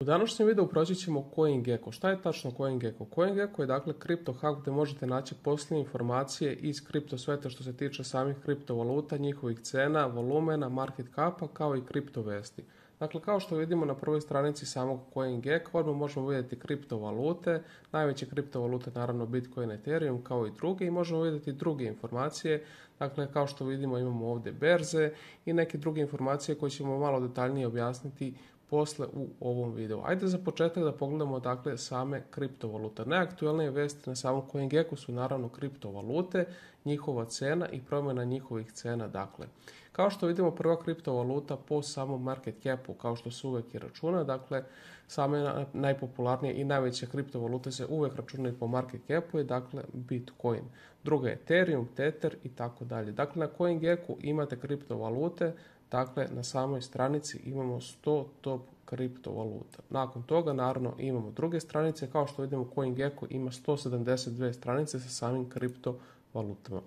U današnjem videu proći ćemo CoinGecko. Šta je tačno CoinGecko? CoinGecko je dakle kripto hub gdje možete naći posljednje informacije iz kripto sveta što se tiče samih kriptovaluta, njihovih cena, volumena, market capa kao i kripto vesti. Dakle, kao što vidimo na prvoj stranici samog CoinGecko, odmah možemo vidjeti kriptovalute, najveće kriptovalute naravno Bitcoin, Ethereum kao i druge i možemo vidjeti druge informacije. Dakle, kao što vidimo imamo ovdje berze i neke druge informacije koje ćemo malo detaljnije objasniti posle u ovom videu. Ajde za početak da pogledamo dakle same kriptovalute. Najaktualnije vesti na samom CoinGecko su naravno kriptovalute, njihova cena i promjena njihovih cena. Dakle, kao što vidimo prva kriptovaluta po samom market capu, kao što se uvijek i računa, dakle same najpopularnije i najveće kriptovalute se uvijek računaju po market capu je dakle Bitcoin. Druga je Ethereum, Tether i tako dalje. Dakle, na CoinGecko imate kriptovalute. Dakle, na samoj stranici imamo 100 top kriptovaluta. Nakon toga, naravno, imamo druge stranice. Kao što vidimo, CoinGecko ima 172 stranice sa samim kriptovalutama.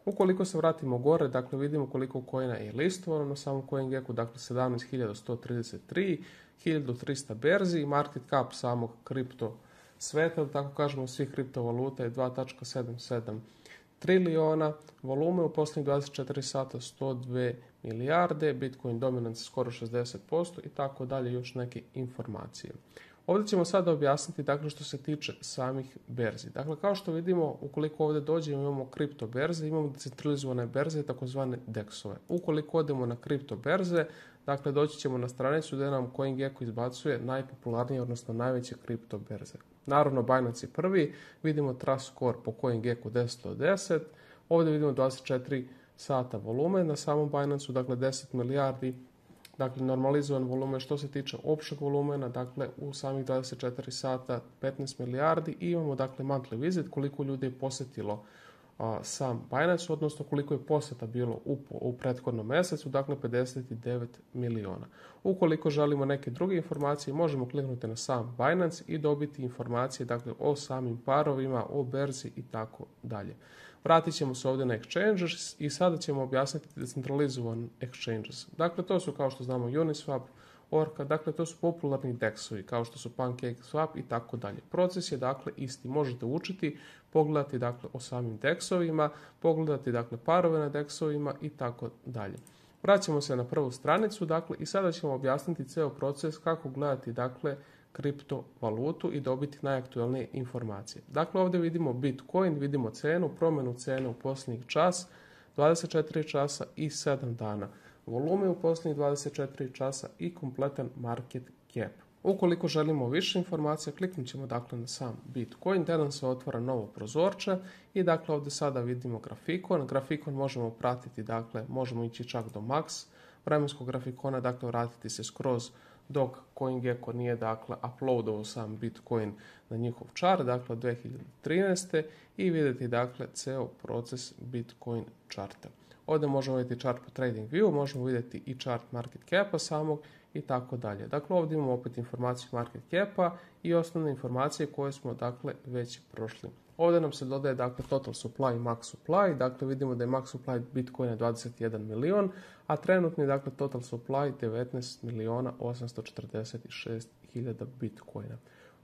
Ukoliko se vratimo gore, dakle, vidimo koliko coina je listovano na samom CoinGecko, dakle 17.133, 1.300 berzi, market cap samog kripto sveta, tako kažemo, svih kriptovaluta je 2,77 trilijona, volume u posljednjih 24 sata 102 milijarde, Bitcoin dominant skoro 60% i tako dalje, još neke informacije. Ovdje ćemo sada objasniti dakle što se tiče samih berzi. Dakle, kao što vidimo, ukoliko ovdje dođemo imamo kripto berze, imamo decentralizovane berze, takozvane DEX-ove. Ukoliko odemo na kripto berze, dakle doći ćemo na stranicu gdje nam CoinGecko izbacuje najpopularnije, odnosno najveće kripto berze. Naravno, Binance je prvi, vidimo Trust Score po CoinGecko 10 od 10, ovdje vidimo 24 sata volume na samom Binance-u, dakle 10 milijardi, dakle normalizovan volumen što se tiče općeg volumena, dakle u samih 24 sata 15 milijardi i imamo dakle monthly visit, koliko ljudi je posjetilo sam Binance, odnosno koliko je posjeta bilo u prethodnom mjesecu, dakle 59 miliona. Ukoliko želimo neke druge informacije, možemo kliknuti na sam Binance i dobiti informacije dakle o samim parovima, o berzi i tako dalje. Vratit ćemo se ovdje na exchanges i sada ćemo objasniti decentralizovan exchanges. Dakle, to su kao što znamo Uniswap, Orca, dakle to su popularni DEX-ovi kao što su PancakeSwap i tako dalje. Proces je dakle isti, možete učiti, pogledati dakle o samim DEX-ovima, pogledati dakle parove na DEX-ovima i tako dalje. Vraćamo se na prvu stranicu dakle i sada ćemo objasniti cijel proces kako gledati dakle kriptovalutu i dobiti najaktualnije informacije. Dakle, ovdje vidimo Bitcoin, vidimo cenu, promjenu cene u posljednjih čas, 24 časa i 7 dana. Volume u posljednjih 24 časa i kompletan market cap. Ukoliko želimo više informacija, kliknut ćemo dakle na sam Bitcoin, te nam se otvara novo prozorče i dakle ovdje sada vidimo grafikon. Grafikon možemo pratiti, dakle možemo ići čak do max vremenskog grafikona, dakle vratiti se skroz dok CoinGecko nije dakle uploadovao sam Bitcoin na njihov chart, dakle od 2013. i vidjeti dakle ceo proces Bitcoin charta. Ovdje možemo vidjeti chart po TradingView, možemo vidjeti i chart market capa samog i tako dalje. Dakle, ovdje imamo opet informaciju market capa i osnovne informacije koje smo dakle već prošli. Ovdje nam se dodaje dakle total supply i max supply, dakle vidimo da je max supply Bitcoina 21 milion, a trenutni dakle total supply 19 miliona 846 hiljada Bitcoina.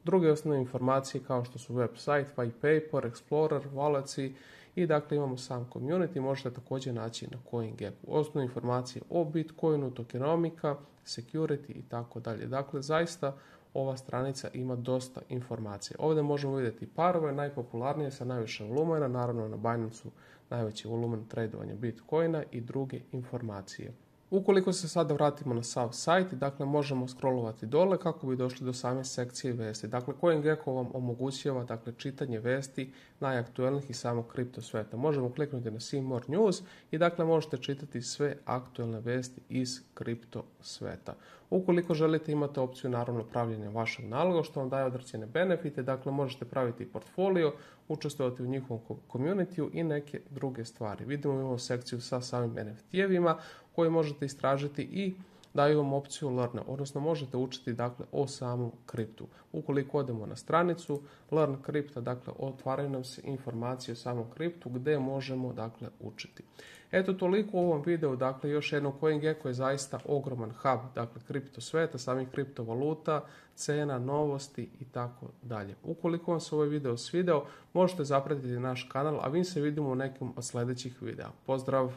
Druge osnovne informacije kao što su website, white paper, explorer, wallets i dakle imamo sam community, možete također naći na CoinGecko. Osnovne informacije o Bitcoinu, tokenomika, security i tako dalje. Dakle, zaista ova stranica ima dosta informacija. Ovdje možemo vidjeti parove, najpopularnije sa najviše volumena, naravno na Binance-u najveći volumen tradovanja Bitcoina i druge informacije. Ukoliko se sada vratimo na sam sajt, dakle možemo scrollovati dole kako bi došli do same sekcije vesti. Dakle, CoinGecko vam omogućava dakle čitanje vesti najaktualnijih i samog kripto sveta. Možemo kliknuti na See More News i dakle možete čitati sve aktualne vesti iz kripto sveta. Ukoliko želite imate opciju naravno pravljenja vašeg naloga što vam daje određene benefite, dakle možete praviti portfolio, učestvovati u njihovom communityu i neke druge stvari. Vidimo imamo sekciju sa samim NFT-evima koje možete istražiti i daju vam opciju Learn, odnosno možete učiti dakle o samom kriptu. Ukoliko odemo na stranicu Learn kripta, dakle otvaraju nam se informacije o samom kriptu gdje možemo dakle učiti. Eto toliko u ovom videu, dakle još jednom CoinGecko je zaista ogroman hub, dakle kripto sveta, samih kriptovaluta, cena, novosti i tako dalje. Ukoliko vam se ovaj video svideo, možete zapratiti naš kanal, a mi se vidimo u nekim od sljedećih videa. Pozdrav!